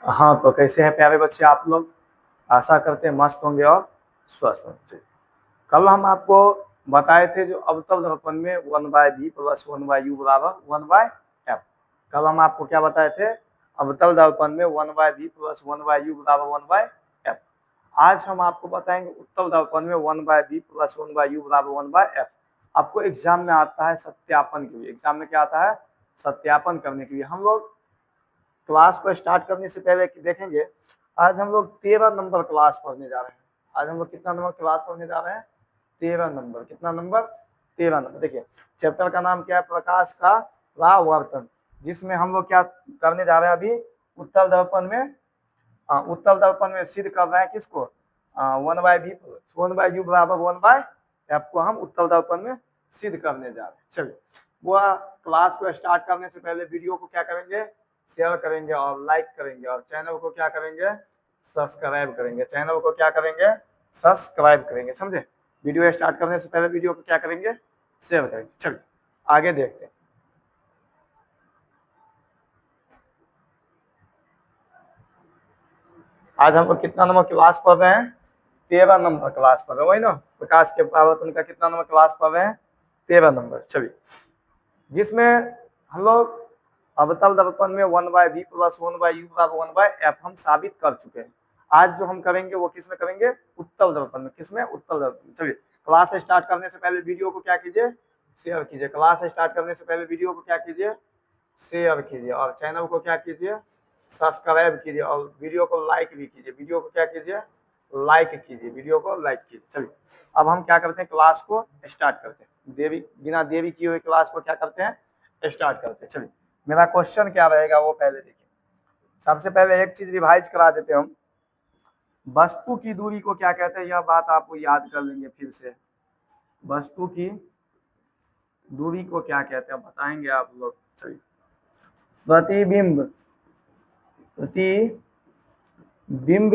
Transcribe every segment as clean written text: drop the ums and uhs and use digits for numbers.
हाँ, तो कैसे हैं प्यारे बच्चे आप लोग? आशा करते हैं मस्त होंगे और स्वस्थ होंगे। कल हम आपको बताए थे जो अवतल दर्पण में 1/v प्लस 1/u बराबर 1/f। कल हम आपको क्या बताए थे? अवतल दर्पण में 1/v प्लस 1/u बराबर 1/f। आज हम आपको बताएंगे उत्तल दर्पण में 1/v प्लस 1/u बराबर 1/f। आपको एग्जाम में आता है सत्यापन के लिए। एग्जाम में क्या आता है? सत्यापन करने के लिए। हम लोग क्लास को स्टार्ट करने से पहले देखेंगे, आज हम लोग 13 नंबर क्लास पढ़ने जा रहे हैं। आज हम लोग कितना नंबर क्लास पढ़ने जा रहे हैं? 13 नंबर। कितना नंबर? 13 नंबर। देखिए, चैप्टर का नाम क्या है? प्रकाश का परावर्तन, जिसमें हम लोग क्या करने जा रहे हैं अभी? उत्तल दर्पण में उत्तल दर्पण में सिद्ध कर रहे हैं किसको? 1/v प्लस 1/u बराबर 1/f को हम उत्तल दर्पण में सिद्ध करने जा रहे हैं। चलिए, वो क्लास को स्टार्ट करने से पहले वीडियो को क्या करेंगे? शेयर करेंगे और लाइक करेंगे, और चैनल को क्या करेंगे? सब्सक्राइब करेंगे। चैनल को क्या करेंगे? सब्सक्राइब करेंगे। समझे? वीडियो स्टार्ट करने से पहले वीडियो को क्या करेंगे? शेयर करेंगे। चलिए आगे देखते हैं। आज हम लोग कितना नंबर क्लास पढ़ रहे हैं? 13 नंबर क्लास पढ़ रहे हैं। वही ना, प्रकाश के परावर्तन का कितना नंबर क्लास पढ़ रहे हैं? 13 नंबर। चलिए, जिसमें हम लोग अवतल दर्पण में 1/v प्लस 1/u बराबर 1/f हम साबित कर चुके हैं। आज जो हम करेंगे वो किस में करेंगे? उत्तल दर्पण में। किसमें? उत्तल दर्पण। चलिए, क्लास स्टार्ट करने से पहले वीडियो को क्या कीजिए? शेयर कीजिए। क्लास स्टार्ट करने से पहले वीडियो को क्या कीजिए? शेयर कीजिए, और चैनल को क्या कीजिए? सब्सक्राइब कीजिए, और वीडियो को लाइक भी कीजिए। वीडियो को क्या कीजिए? लाइक कीजिए। वीडियो को लाइक कीजिए। चलिए, अब हम क्या करते हैं? क्लास को स्टार्ट करते हैं। बिना देरी किए हुए क्लास को क्या करते हैं? स्टार्ट करते हैं। चलिए, मेरा क्वेश्चन क्या रहेगा वो पहले देखिए। सबसे पहले एक चीज रिवाइज करा देते हैं हम। वस्तु की दूरी को क्या कहते हैं? यह बात आपको याद कर लेंगे फिर से। वस्तु की दूरी को क्या कहते हैं बताएंगे आप लोग। चलिए, प्रतिबिंब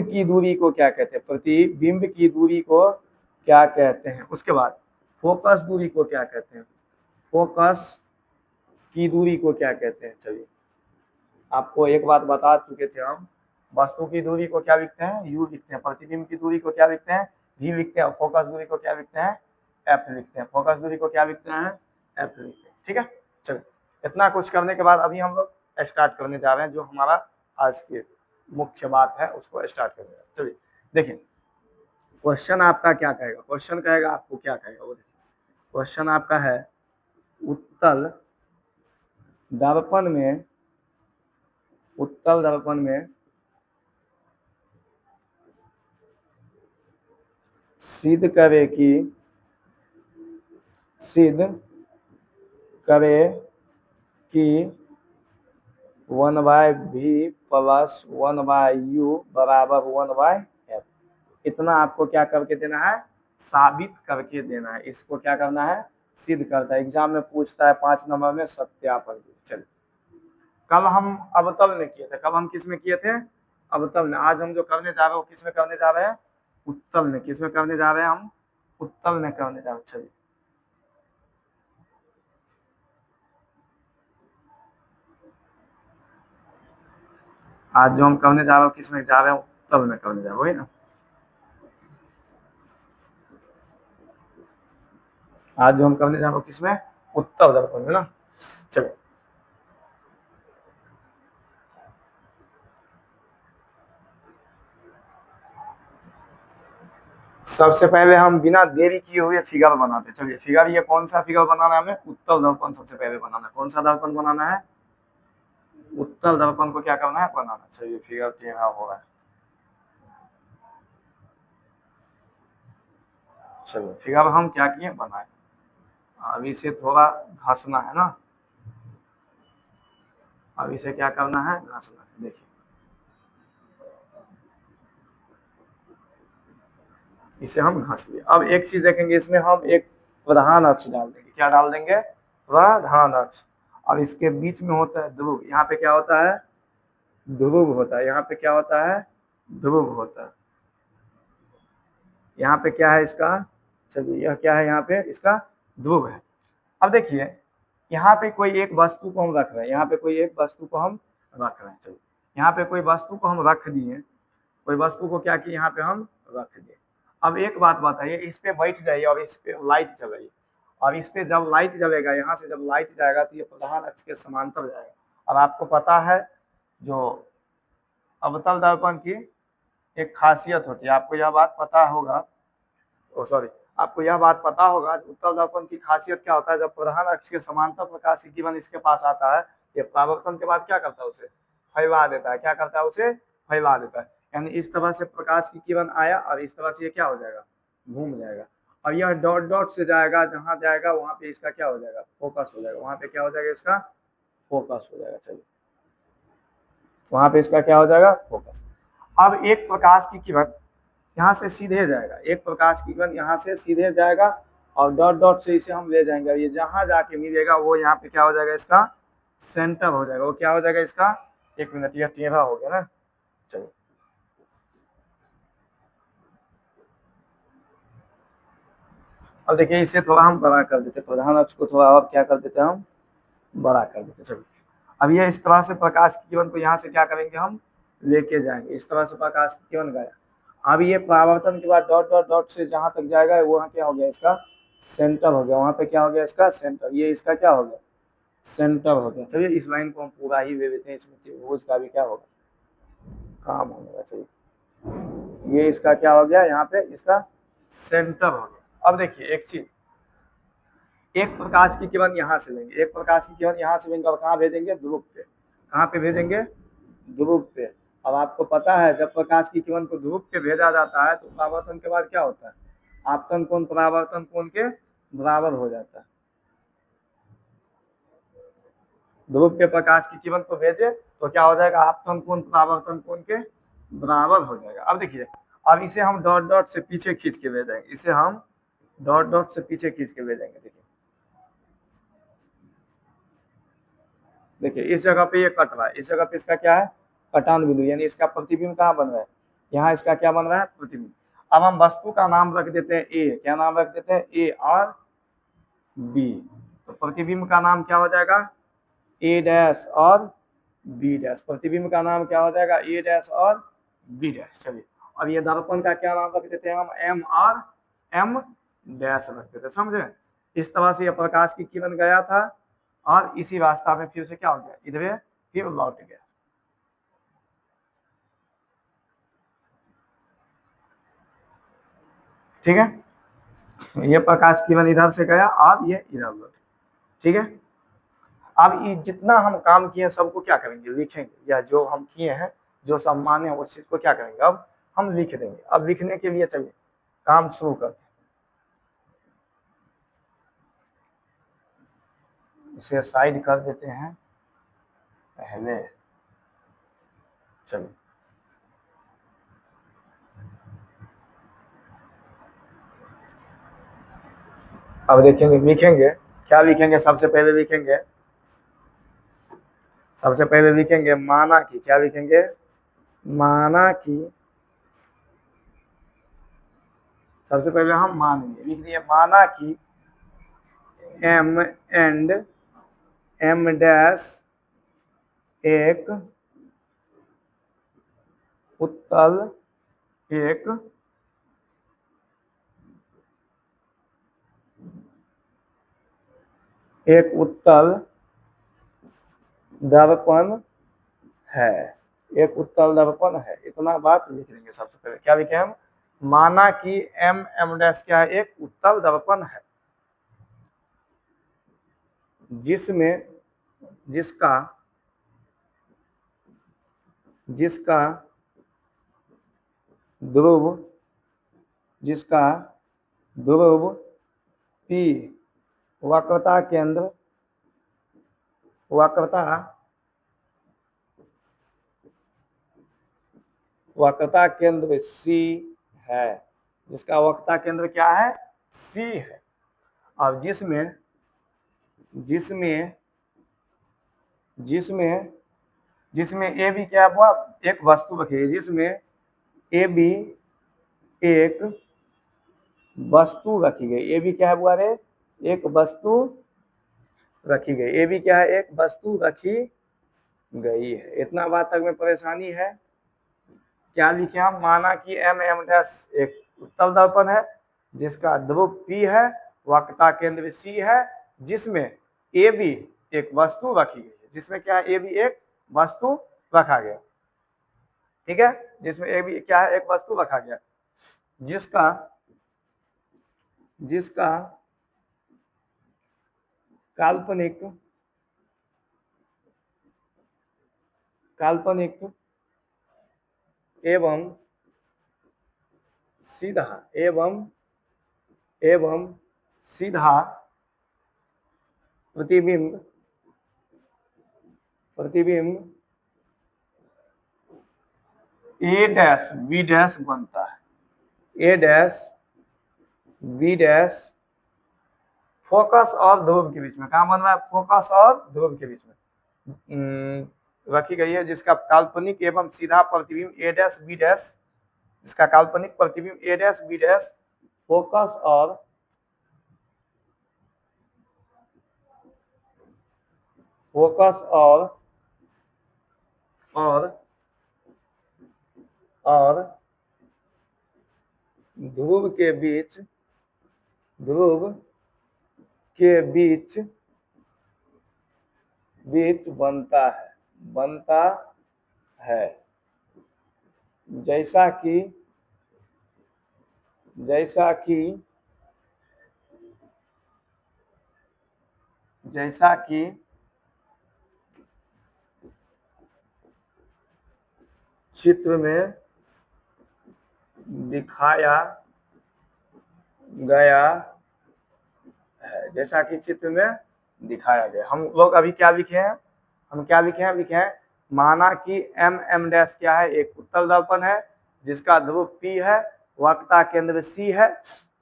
की दूरी को क्या कहते हैं? प्रतिबिंब की दूरी को क्या कहते हैं? उसके बाद फोकस दूरी को क्या कहते हैं? फोकस की दूरी को क्या कहते हैं? चलिए, आपको एक बात बता चुके थे हम। वस्तु की दूरी को क्या लिखते हैं? u लिखते हैं। प्रतिबिंब की दूरी को क्या लिखते हैं? v लिखते हैं। और फोकस दूरी को क्या लिखते हैं? f लिखते हैं। फोकस दूरी को क्या लिखते हैं? f लिखते हैं। ठीक है, चलिए, इतना कुछ करने के बाद अभी हम लोग स्टार्ट करने जा रहे हैं। जो हमारा आज की मुख्य बात है उसको स्टार्ट करने जा रहे हैं। चलिए देखिए, क्वेश्चन आपका क्या कहेगा? क्वेश्चन कहेगा आपको क्या कहेगा वो देखिए। क्वेश्चन आपका है उत्तल दर्पण में सिद्ध करे कि 1/v प्लस 1/u बराबर 1/f। इतना आपको क्या करके देना है? साबित करके देना है। इसको क्या करना है? सिद्ध करता है। एग्जाम में पूछता है 5 नंबर में सत्यापन। चलिए, कल हम अवतल में किए थे। कल हम किस में किए थे? अवतल में। आज हम जो करने जा रहे हैं वो किस में करने जा रहे हैं? उत्तल में। किस में करने जा रहे हैं हम? उत्तल में करने जा रहे हैं। चलिए, आज जो हम करने जा रहे हैं किस में जा रहे हैं? उत्तल में करने जा रहे हैं। वही ना, आज जो हम करने जा रहे हैं किसमें? उत्तल दर्पण में ना। चलिए, सबसे पहले हम बिना देरी किए हुए फिगर बनाते। चलिए, फिगर ये कौन सा फिगर बनाना है हमें? उत्तल दर्पण सबसे पहले बनाना है। कौन सा दर्पण बनाना है? उत्तल दर्पण को क्या करना है? बनाना। चलिए, फिगर टेढ़ा हो रहा है। चलो, फिगर हम क्या किए? बनाए। अब इसे थोड़ा घसना है ना। अब इसे क्या करना है? घसना है। देखिए, इसे हम घस लिए। अब एक चीज देखेंगे, इसमें हम एक प्रधान अक्ष डाल देंगे। क्या डाल देंगे? प्रधान अक्ष। और इसके बीच में होता है ध्रुव। यहाँ पे क्या होता है? ध्रुव होता है। यहाँ पे क्या होता है? ध्रुव होता है। यहाँ पे क्या है इसका? चलिए, यह क्या है? यहाँ पे इसका ध्रुव है। अब देखिए, यहाँ पे कोई एक वस्तु को हम रख रहे हैं। यहाँ पे कोई एक वस्तु को हम रख रहे हैं। चलिए, यहाँ पे कोई वस्तु को हम रख दिए, कोई वस्तु को क्या किए यहाँ पे हम रख दिए। अब एक बात बताइए, इस पे बैठ जाइए और इस पे लाइट जलाइए, और इस पे जब लाइट जलेगा, यहाँ से जब लाइट जाएगा तो ये प्रधान अक्ष के समांतर जाएगा। और आपको पता है जो अवतल दर्पण की एक खासियत होती है, आपको यह बात पता होगा, आपको यह बात पता होगा उत्तल दर्पण की खासियत क्या होता है। जब प्रधान अक्ष के समांतर प्रकाश की किरण इसके पास आता है, ये परावर्तन के बाद क्या करता है, उसे फैला देता है। क्या करता है, उसे फैला देता है। यानी इस तरह से प्रकाश की किरण आया और इस तरह से ये क्या हो जाएगा, घूम जाएगा। और यह डॉट डॉट से जाएगा, जहां जाएगा वहां पे इसका क्या हो जाएगा, फोकस हो जाएगा। वहां पे क्या हो जाएगा, इसका फोकस हो जाएगा। चलिए, वहां पे इसका क्या हो जाएगा, फोकस। अब एक प्रकाश की किरण यहाँ से सीधे जाएगा, एक प्रकाश की किरण यहाँ से सीधे जाएगा और डॉट डॉट से इसे हम ले जाएंगे। ये जहां जाके मिलेगा वो यहाँ पे क्या हो जाएगा, इसका सेंटर हो जाएगा। वो क्या हो जाएगा, इसका, एक मिनट, यह टेढ़ा हो गया ना। चलिए, अब देखिए इसे थोड़ा हम बड़ा कर देते, प्रधान अक्ष को थोड़ा और क्या कर देते, हम बड़ा कर देते। चलिए, अब ये इस तरह से प्रकाश की किरण को यहाँ से क्या करेंगे, हम लेके जाएंगे। इस तरह से प्रकाश की किरण गया। अब ये परावर्तन के बाद डॉट डॉट डॉट से जहां तक जाएगा वहां क्या हो गया, इसका सेंटर हो गया। वहां पे क्या हो गया, इसका सेंटर। ये इसका क्या हो गया, सेंटर हो गया। चलिए, इस लाइन को हम पूरा ही ले लेते हैं, इसमें त्रिभुज का भी क्या होगा, काम होगा। चलिए, ये इसका क्या हो गया, यहाँ पे इसका सेंटर हो गया। अब देखिए एक चीज, एक प्रकाश की किरण यहाँ से लेंगे, एक प्रकाश की किरण यहाँ से लेंगे और कहाँ भेजेंगे, ध्रुव पे। कहाँ पे भेजेंगे, ध्रुव पे। अब आपको पता है जब प्रकाश की किरण को ध्रुव पे भेजा जाता है तो परावर्तन के बाद क्या होता है, आपतन कोण परावर्तन कोण के बराबर हो जाता है। ध्रुव पे प्रकाश की किरण को भेजे तो क्या हो जाएगा, आपतन कोण परावर्तन कोण के बराबर हो जाएगा। अब देखिए, अब इसे हम डॉट डॉट से पीछे खींच के भेजेंगे, इसे हम डॉट डॉट से पीछे खींच के भेजेंगे। देखिए इस जगह पे ये कट रहा है, इस जगह पे इसका क्या है, कटान बिंदु, यानी इसका प्रतिबिंब कहाँ बन रहा है, यहाँ इसका क्या बन रहा है, प्रतिबिंब। अब हम वस्तु का नाम रख देते हैं ए, क्या नाम रख देते हैं, ए और बी। तो प्रतिबिंब का नाम क्या हो जाएगा, ए डैश और बी डैश। प्रतिबिंब का नाम क्या हो जाएगा, ए डैश और बी डैश। चलिए, अब ये दर्पण का क्या नाम रख देते हैं हम, एम और एम डैश रख देते हैं। समझे, इस तरह से यह प्रकाश की किरण गया था और इसी रास्ता में फिर से क्या हो गया, इधर फिर लौट गया। ठीक है, ये प्रकाश किरण इधर से गया और ये इधर लौट। ठीक है, अब ये जितना हम काम किए सबको क्या करेंगे, लिखेंगे, या जो हम किए हैं जो सम्मान है उस चीज को क्या करेंगे, अब हम लिख देंगे। अब लिखने के लिए चलिए काम शुरू करते हैं। इसे साइड कर देते हैं पहले। चलिए, अब देखेंगे, लिखेंगे क्या, लिखेंगे सबसे पहले लिखेंगे, सबसे पहले लिखेंगे माना कि, क्या लिखेंगे, माना कि, सबसे पहले हम मानेंगे, लिख दिए माना कि एम एंड एम डैश एक उत्तल, एक उत्तल दर्पण है, एक उत्तल दर्पण है। इतना बात लिख लेंगे। सबसे पहले क्या लिखे हम, माना कि एम एम डैश क्या है, एक उत्तल दर्पण है जिसमें, जिसका जिसका ध्रुव, जिसका ध्रुव पी वक्रता केंद्र, वक्रता केंद्र सी है, जिसका वक्रता केंद्र क्या है, सी है। अब जिसमें जिसमें जिसमें जिसमें ए भी क्या हुआ, एक वस्तु रखी है, जिसमें ए भी एक वस्तु रखी गई। ए भी क्या हुआ रे, एक वस्तु रखी गई। ए भी क्या है, एक वस्तु रखी गई है। इतना बात तक में परेशानी है? क्या लिखे हम? माना कि एम एम डैश एक उत्तल दर्पण है जिसका ध्रुव P है, वक्रता केंद्र C है, जिसमें ए बी एक वस्तु रखी गई है। जिसमें क्या है? ए बी एक वस्तु रखा गया। ठीक है, जिसमें ए बी क्या है? एक वस्तु रखा गया, जिसका जिसका काल्पनिक एवं सीधा प्रतिबिंब ए डैश बी डैश बनता है। ए डैश बी डैश फोकस और ध्रुव के बीच में। कहाँ बन रहा है? फोकस और ध्रुव के बीच में रखी गई है, जिसका काल्पनिक एवं सीधा प्रतिबिंब ए डैश बी डैश, जिसका काल्पनिक प्रतिबिंब ए डैश बी डैश फोकस और ध्रुव के बीच बनता है, जैसा कि चित्र में दिखाया गया है। जैसा कि चित्र में दिखाया गया। हम लोग अभी क्या लिखे हैं? लिखे हैं माना कि एम एम डैश क्या है? एक उत्तल दर्पण है जिसका ध्रुव P है, वक्रता केंद्र C है,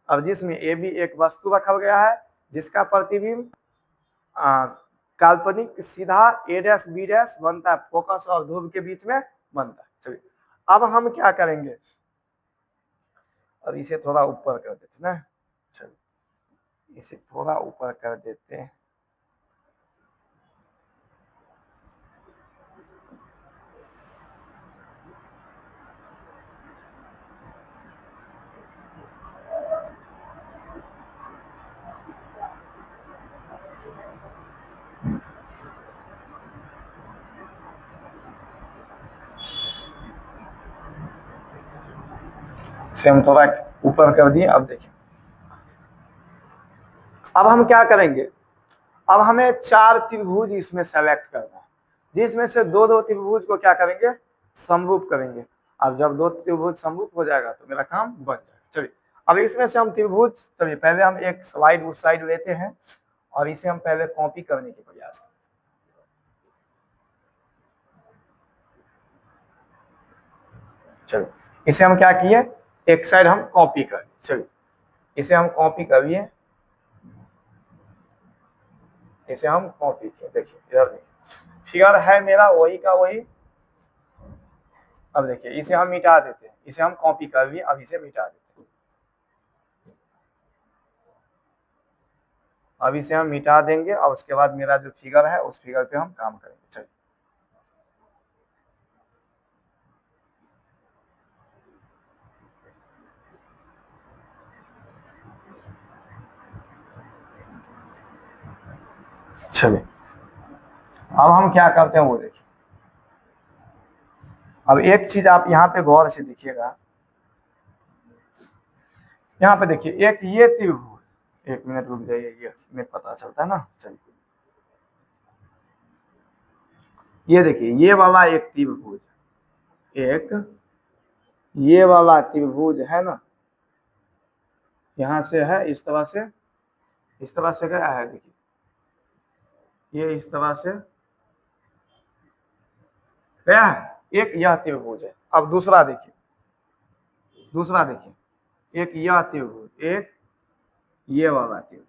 और जिसमें ए बी एक वस्तु रखा गया है, जिसका प्रतिबिंब काल्पनिक सीधा ए डैश बी डैश बनता है, फोकस और ध्रुव के बीच में बनता है। चलिए अब हम क्या करेंगे? अब इसे थोड़ा ऊपर कर देते ना। चलिए इसे थोड़ा ऊपर कर देते हैं। इसे हम थोड़ा ऊपर कर दिए। अब देखिए, अब हम क्या करेंगे? अब हमें 4 त्रिभुज इसमें सेलेक्ट करना है, जिसमें से दो त्रिभुज को क्या करेंगे? समरूप करेंगे। अब जब 2 त्रिभुज समरूप हो जाएगा तो मेरा काम बन जाएगा। चलिए अब इसमें से हम त्रिभुज, चलिए पहले हम एक स्लाइड उस साइड लेते हैं और इसे हम पहले कॉपी करने की प्रयास करते हैं। चलिए इसे हम क्या किए? एक साइड हम कॉपी कर, चलिए इसे हम कॉपी करिए, इसे हम कॉपी किए। देखिए इधर देखिए, फिगर है मेरा वही का वही। अब देखिए इसे हम मिटा देते हैं, इसे हम कॉपी कर लिए, अब इसे मिटा देते हैं। अब इसे हम मिटा देंगे और उसके बाद मेरा जो फिगर है उस फिगर पे हम काम करेंगे। चलिए चलिए अब हम क्या करते हैं वो देखिए। अब एक चीज आप यहाँ पे गौर से देखिएगा, यहाँ पे देखिए एक ये त्रिभुज, एक मिनट रुक जाइए, ये में पता चलता है ना। चलिए ये देखिए ये वाला एक त्रिभुज, एक ये वाला त्रिभुज है ना, यहाँ से है इस तरह से गया है। देखिए ये इस तरह से गया है, एक यह त्रिभुज है। अब दूसरा देखिए, एक यह त्रिभुज, एक ये वाला त्रिभुज,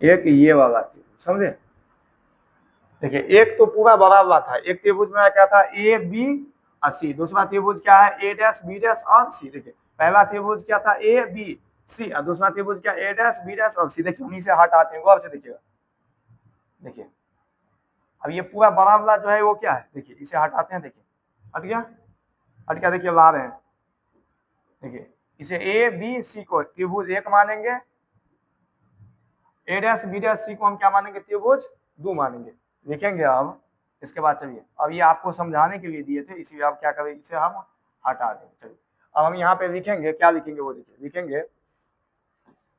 एक ये वाला त्रिभुज, समझे? देखिए एक तो पूरा बड़ा वाला था, एक त्रिभुज में क्या था? ए बी और सी। दूसरा त्रिभुज क्या है? ए डैश बी डैश और सी। देखिए पहला त्रिभुज क्या था? ए बी, सी, और दूसरा त्रिभुज क्या, ए डैश बी डैश और सी। देखिए हम इसे हटाते हैं, गौर से देखिएगा। देखिए अब ये पूरा बड़ा वाला जो है वो क्या है, देखिए इसे हटाते हैं, देखिए हट गया, हट गया। देखिए ला रहे हैं, देखिए इसे ए बी सी को त्रिभुज एक मानेंगे, ए डैश बी डैश सी को हम क्या मानेंगे, त्रिभुज दो मानेंगे। लिखेंगे अब इसके बाद। चलिए अब ये आपको समझाने के लिए दिए थे, इसीलिए आप क्या करें, इसे हम हटा देंगे। चलिए अब हम यहाँ पे लिखेंगे, क्या लिखेंगे वो देखिए,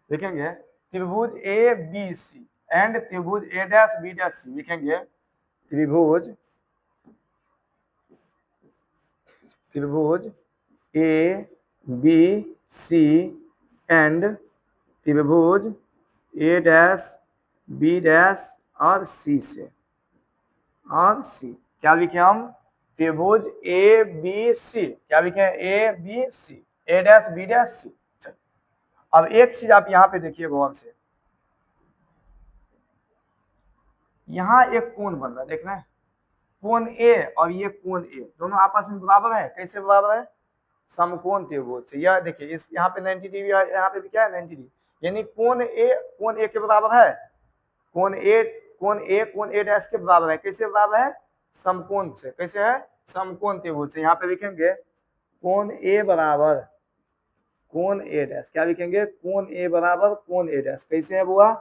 लिखेंगे त्रिभुज ए बी सी एंड त्रिभुज ए डैश बी डैश सी। लिखेंगे त्रिभुज ए बी सी एंड त्रिभुज ए डैश बी डैश और सी से, और सी। क्या लिखे हम, त्रिभुज ए बी सी, क्या लिखे, A B C, A dash B dash C. अब एक चीज आप यहाँ पे देखिए गौर से, यहाँ एक कोण बन रहा है, देख रहे हैं, कोण ए और ये कोण ए दोनों आपस में बराबर है। कैसे बराबर है, समकोण त्रिभुज से। यह देखिए इस यहाँ पे 90 डिग्री, यहाँ पे भी क्या है 90 डिग्री, यानी कोण ए के बराबर है, कोण ए डैश के बराबर है। कैसे बराबर है, समकोण से। कैसे है, समकोण त्रिभुज से। यहाँ पे लिखेंगे कोण ए बराबर कोण ए डैश, क्या लिखेंगे, कोण ए बराबर कोण ए डैश। कैसे है बुआ,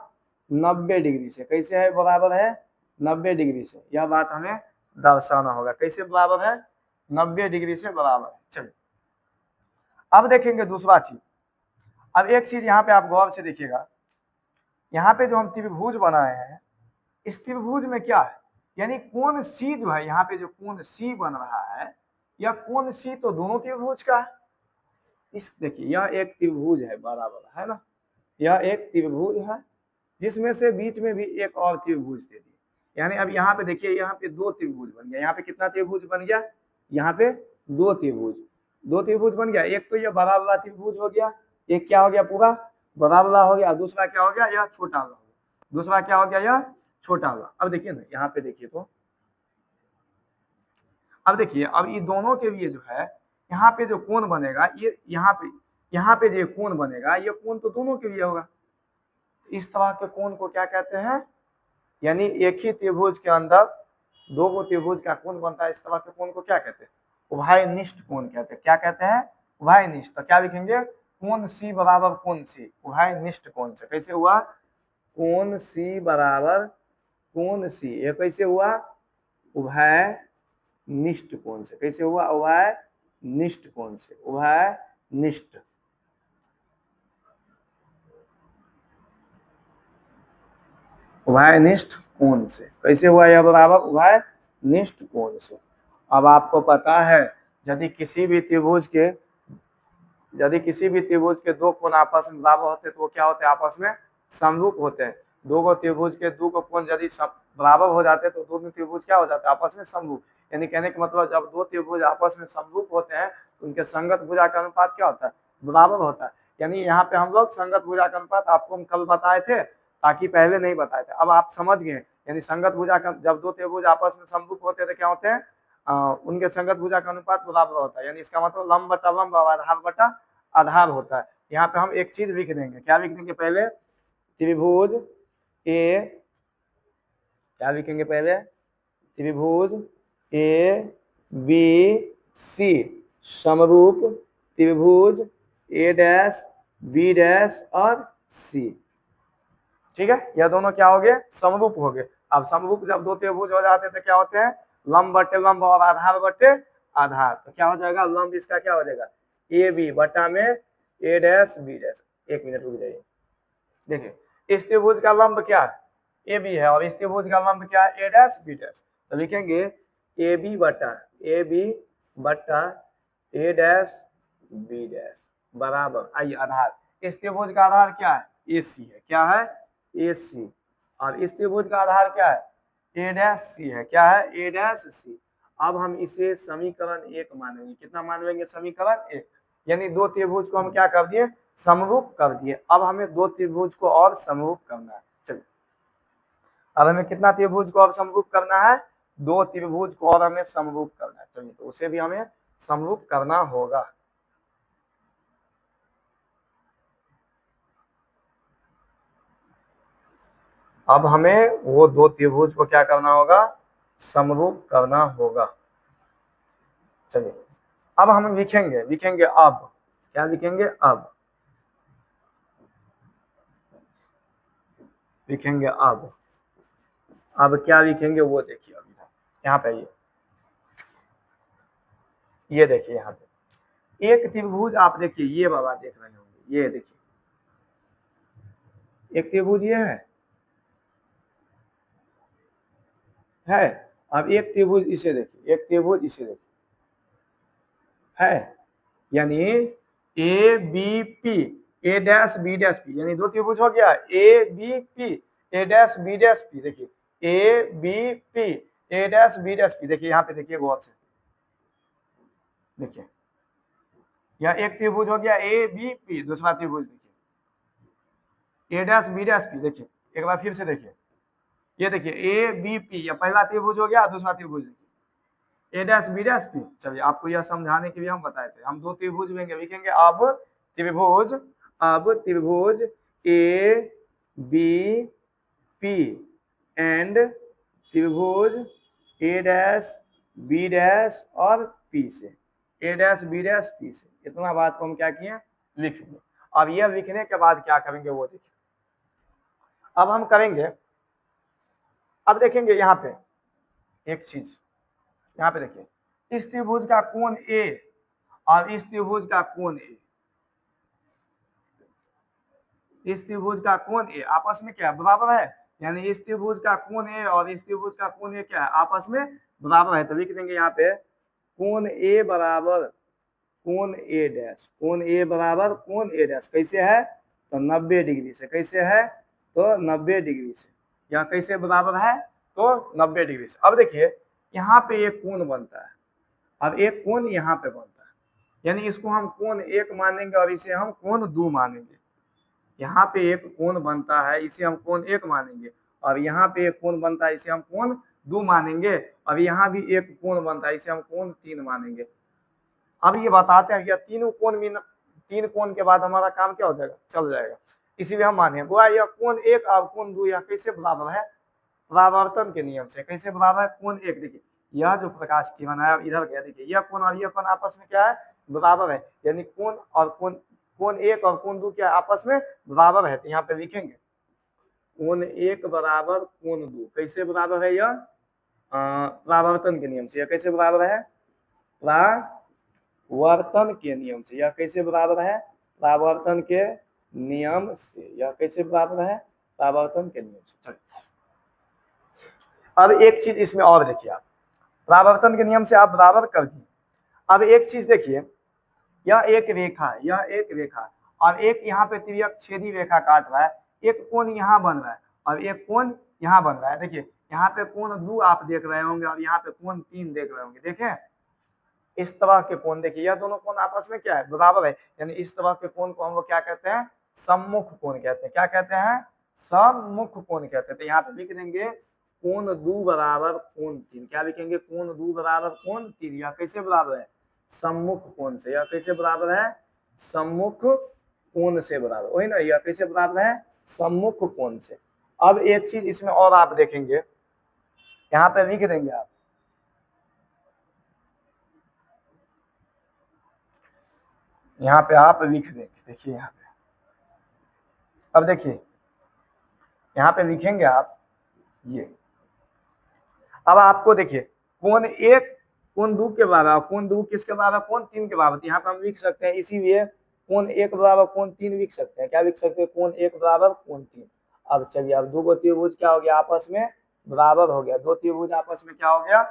90 डिग्री से। कैसे है, बराबर है 90 डिग्री से। यह बात हमें दर्शाना होगा, कैसे बराबर है, 90 डिग्री से बराबर है। चलिए अब देखेंगे दूसरा चीज। अब एक चीज यहाँ पे आप गौर से देखिएगा, यहाँ पे जो हम त्रिभुज बनाए हैं, इस त्रिभुज में क्या है, यानी कोण सी जो है, यहाँ पे जो कोण सी बन रहा है, यह कोण सी तो दोनों त्रिभुज का है। इस देखिए यह एक त्रिभुज है बराबर, है ना, यह एक त्रिभुज है जिसमें से बीच में भी एक और त्रिभुज दे दिए। यानी अब यहाँ पे देखिए, यहाँ पे दो त्रिभुज बन गया। यहाँ पे कितना त्रिभुज बन गया, यहाँ पे दो त्रिभुज बन गया। एक तो ये बड़ा वाला त्रिभुज हो गया, एक क्या हो गया, पूरा बड़ा वाला हो गया। दूसरा क्या हो गया, यह छोटा वाला हो गया। दूसरा क्या हो गया, यह छोटा वाला। अब देखिए ना, यहाँ पे देखिए तो, अब देखिए अब ये दोनों के लिए जो है, यहाँ पे जो कोण बनेगा, ये यहाँ पे जो कोण बनेगा, ये कोण तो दोनों के लिए होगा। इस तरह के कोण को क्या कहते हैं, यानी एक ही त्रिभुज के अंदर दो गो त्रिभुज का कोण बनता है, इस तरह के कोण को क्या कहते हैं, उभयनिष्ठ कोण कहते हैं। क्या कहते हैं, उभयनिष्ठ। तो क्या लिखेंगे, कोण सी बराबर कोण सी, उभयनिष्ठ कोण से। कैसे हुआ, कोण सी बराबर कोण सी, ये कैसे हुआ, उभयनिष्ठ कोण से। कैसे हुआ, उभयनिष्ठ कोण से, उभयनिष्ठ। उभयनिष्ठ कोण से। कैसे हुआ यह बराबर, उभयनिष्ठ कोण से। अब आपको पता है, यदि किसी भी त्रिभुज के दो कोण आपस में बराबर होते हैं तो वो क्या होते हैं, आपस में समरूप होते हैं। दो गो त्रिभुज के दो गो कोण यदि बराबर हो जाते हैं तो दोनों त्रिभुज क्या हो जाते हैं, आपस में समरूप। यानी कहने का मतलब, जब दो त्रिभुज आपस में समरूप होते हैं तो उनके संगत भुजा का अनुपात क्या होता है, बराबर होता है। यानी यहाँ पे हम लोग संगत भुजा का अनुपात आपको हम कल बताए थे, ताकि पहले नहीं बताए थे, अब आप समझ गए। यानी संगत भुजा का, जब दो त्रिभुज आपस में समरूप होते हैं तो क्या होते हैं, उनके संगत भुजा का अनुपात बराबर होता है। यानी इसका मतलब लंब बटा लंब और आधार बटा आधार होता है। यहाँ पे हम एक चीज लिख देंगे, क्या लिख देंगे, पहले त्रिभुज ए, क्या लिखेंगे पहले, त्रिभुज ए बी सी समरूप त्रिभुज ए डैश बी डैश और सी। ठीक है, यह दोनों क्या हो गए, समरूप हो गए। अब समरूप जब दो त्रिभुज हो जाते हैं तो क्या होते हैं, लंब बटे लंब और आधार बटे आधार। तो क्या हो जाएगा, लंब इसका क्या हो जाएगा, ए बी बटा में ए डैश बी डैश। एक मिनट रुक जाइए, देखिए इस त्रिभुज का लंब क्या है, ए बी है, और इस त्रिभुज का लंब क्या है, ए डैश बी डैश। तो लिखेंगे ए बी बटा ए डैश बी डैश बराबर, आइए आधार, इस त्रिभुज का आधार क्या है, ए सी है। क्या है, ए सी। और इस त्रिभुज का आधार क्या है, ए डैश सी है। क्या है, ए डैश सी। अब हम इसे समीकरण 1 मानेंगे। कितना मानेंगे, समीकरण 1। यानी दो त्रिभुज को हम क्या कर दिए, समरूप कर दिए। अब हमें दो त्रिभुज को और समरूप करना है। चलिए अब हमें कितना त्रिभुज को अब समरूप करना है, दो त्रिभुज को और हमें समरूप करना है। चलिए तो उसे भी हमें समरूप करना होगा। अब हमें वो दो त्रिभुज को क्या करना होगा, समरूप करना होगा। चलिए अब हम लिखेंगे अब, क्या लिखेंगे, अब क्या लिखेंगे वो देखिए। अभी यहाँ पे ये देखिए, यहाँ पे एक त्रिभुज आप देखिए, ये बाबा देख रहे होंगे, ये देखिए एक त्रिभुज ये है। अब एक त्रिभुज इसे देखिए, एक त्रिभुज इसे देखिए, है यानी A B P, A dash B dash P, यानी दो त्रिभुज हो गया, A B P, A dash B dash P. देखिए A B P, A dash B dash P. देखिए यहाँ पे देखिए गौर से, देखिए यह एक त्रिभुज हो गया ए बी पी। दूसरा त्रिभुज देखिए ए डैश बी डैश पी। देखिए एक बार फिर से देखिए, ये देखिए ए बी पी, या पहला त्रिभुज हो गया, दूसरा त्रिभुज देखिए ए डैश बी डैश पी। चलिए आपको यह समझाने के लिए हम बताए थे, हम दो त्रिभुज लिखेंगे अब त्रिभुज ए बी पी एंड त्रिभुज ए डैश बी डैश और पी से, ए डैश बी डैश पी से। इतना बात को हम क्या किए, लिख लिए। अब यह लिखने के बाद क्या करेंगे वो देखिए। अब हम करेंगे, अब देखेंगे यहाँ पे एक चीज, यहाँ पे देखिए इस त्रिभुज का कोण ए और इस त्रिभुज का कोण ए, इस त्रिभुज का कोण ए आपस में क्या बराबर है, यानी इस त्रिभुज का कोण ए और इस त्रिभुज का कोण ए क्या है, आपस में बराबर है। तो लिख देंगे यहाँ पे कोण ए बराबर कोण ए डैश, कोण ए बराबर कोण ए डैश कैसे है, तो 90 डिग्री से। कैसे है, तो 90 डिग्री से। यहाँ कैसे बराबर है, तो 90 डिग्री से। अब देखिए यहाँ पे एक कोण बनता है, अब एक कोण यहाँ पे बनता है, यानी इसको हम कोण 1 मानेंगे और इसे हम कोण 2 मानेंगे। यहाँ पे एक कोण बनता है, इसे हम कोण 1 मानेंगे, और यहाँ पे एक कोण बनता है, इसे हम कोण 2 मानेंगे, और यहाँ भी एक कोण बनता है, इसे हम कोण 3 मानेंगे। अब ये बताते हैं यह तीनों कोण में, तीन कोण के बाद हमारा काम क्या हो जाएगा, चल जाएगा। इसीलिए हम माने बोला यह कोण 1 और कोण 2 यह कैसे बराबर है, परावर्तन के नियम से। कैसे बराबर है, कोण 1 देखिए यह जो प्रकाश किरण है इधर गया, देखिए यह कोण और यह कोण आपस में क्या है, बराबर है, यानी कोण और कोण 1 और कोण 2 क्या आपस में बराबर है। तो यहाँ पे लिखेंगे कोण 1 बराबर कोण 2 कैसे बराबर है, यह परावर्तन के नियम से। यह कैसे बराबर है, परावर्तन के नियम से। यह कैसे बराबर है, परावर्तन के नियम से। यह कैसे बराबर है, परावर्तन के नियम से। चलिए अब एक चीज इसमें और देखिए, आप परावर्तन के नियम से आप बराबर कर दिए। अब एक चीज देखिए, यह एक रेखा है, यह एक रेखा, और एक यहाँ पे तिर्यक छेदी रेखा काट रहा है, एक कोण यहाँ बन रहा है और एक कोण यहाँ बन रहा है। देखिए यहाँ पे कोण 2 आप देख रहे होंगे और यहाँ पे कोण 3 देख रहे होंगे। देखें इस तरह के कोण, देखिए यह दोनों कोण आपस में क्या है, बराबर है, यानी इस तरह के कोण को हम लोग क्या कहते हैं, सम्मुख कोण कहते हैं। क्या कहते हैं, सम्मुख कोण कहते हैं। तो यहाँ पे लिख देंगे कोण 2 बराबर कोण 3। क्या लिखेंगे, कोण 2 बराबर कोण 3। यह कैसे बराबर है, सम्मुख कोण से। यह कैसे बराबर है, सम्मुख कोण से बराबर, वही ना, यह कैसे बराबर है, सम्मुख कोण से। अब एक चीज इसमें और आप देखेंगे, यहाँ पे लिख देंगे आप, यहाँ पे आप लिख देंगे, देखिए यहाँ पे, अब देखिए यहाँ पे लिखेंगे आप ये। अब आपको देखिए कोण 1 कोण 2 के बराबर, कोण 2 किसके बराबर, कोण 3 के बराबर। यहाँ पे हम लिख सकते हैं, इसीलिए कोण 1 बराबर कोण 3 लिख सकते हैं। क्या लिख सकते हैं, कोण 1 बराबर कोण 3। अब चलिए, अब दो त्रिभुज क्या हो गया, आपस में बराबर हो गया। दो त्रिभुज आपस में क्या हो गया,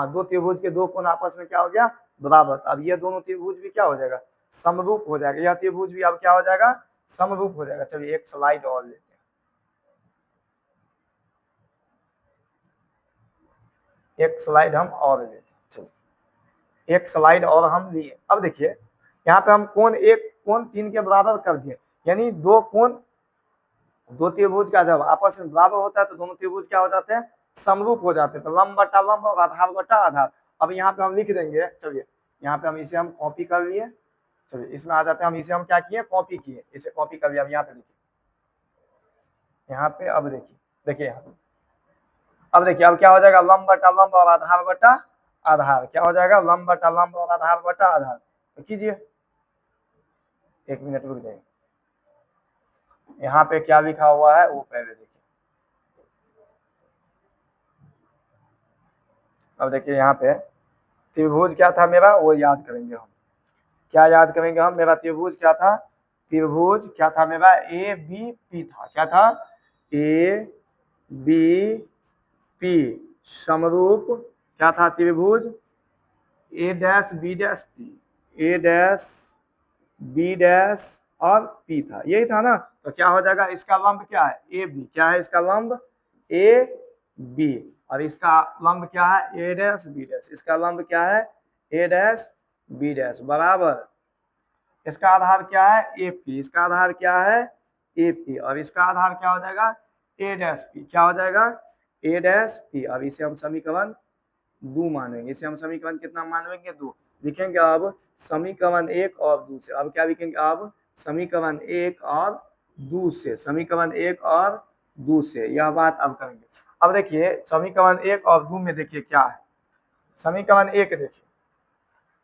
दो त्रिभुज के दो कोण आपस में क्या हो गया, बराबर। अब ये दोनों त्रिभुज भी क्या हो जाएगा, समरूप हो जाएगा। यह त्रिभुज भी अब क्या हो जाएगा, समरूप हो जाएगा। चलिए एक स्लाइड और लेते हैं, एक स्लाइड हम और लेते हैं। चलिए एक स्लाइड और हम लिए। अब देखिए यहाँ पे हम कोण 1 कोण 3 के बराबर कर दिए, यानी दो कोण, दो त्रिभुज का जब आपस में बराबर होता है तो दोनों त्रिभुज क्या हो जाते हैं, समरूप हो जाते हैं। तो लंब बटा लंब और आधार बटा आधार। अब यहाँ पे हम लिख देंगे, चलिए यहाँ पे हम इसे हम कॉपी कर लिए। चलिए इसमें आ जाते हैं, हम इसे हम क्या किए, कॉपी किए, इसे कॉपी कर लिया। अब यहाँ पे देखिए, यहाँ पे अब देखिए देखिए यहाँ, अब देखिए अब क्या हो जाएगा, लंब बटा लंब और आधार बटा आधार, क्या हो जाएगा, लंब बटा लंब और आधार बटा आधार। तो कीजिए, 1 मिनट रुक जाइए, यहाँ पे क्या लिखा हुआ है वो पहले देखिए। अब देखिए यहाँ पे त्रिभुज क्या था मेरा, वो याद करेंगे हम। क्या याद करेंगे हम, मेरा त्रिभुज क्या था, त्रिभुज क्या था मेरा, ए बी पी था। क्या था, ए बी पी समरूप क्या था त्रिभुज, ए dash B dash P, A dash B dash और पी था, यही था ना। तो क्या हो जाएगा, इसका लंब क्या है, ए बी, क्या है इसका लंब, ए बी, और इसका लंब क्या है, ए डैश बी डैश, इसका लंब क्या है, ए डैश बी डैश, बराबर इसका आधार क्या है, ए पी, इसका आधार क्या है, ए पी, और इसका आधार क्या हो जाएगा, ए डैश पी, क्या हो जाएगा, ए डैश पी। अब इसे हम समीकरण 2 मानेंगे, इसे हम समीकरण कितना मानेंगे, 2 लिखेंगे। अब समीकरण 1 और 2 से, अब क्या लिखेंगे, अब समीकरण 1 और 2 से, समीकरण 1 और 2 से यह बात अब करेंगे। अब देखिए समीकरण 1 और 2 में देखिए क्या है, समीकरण 1 देखिए,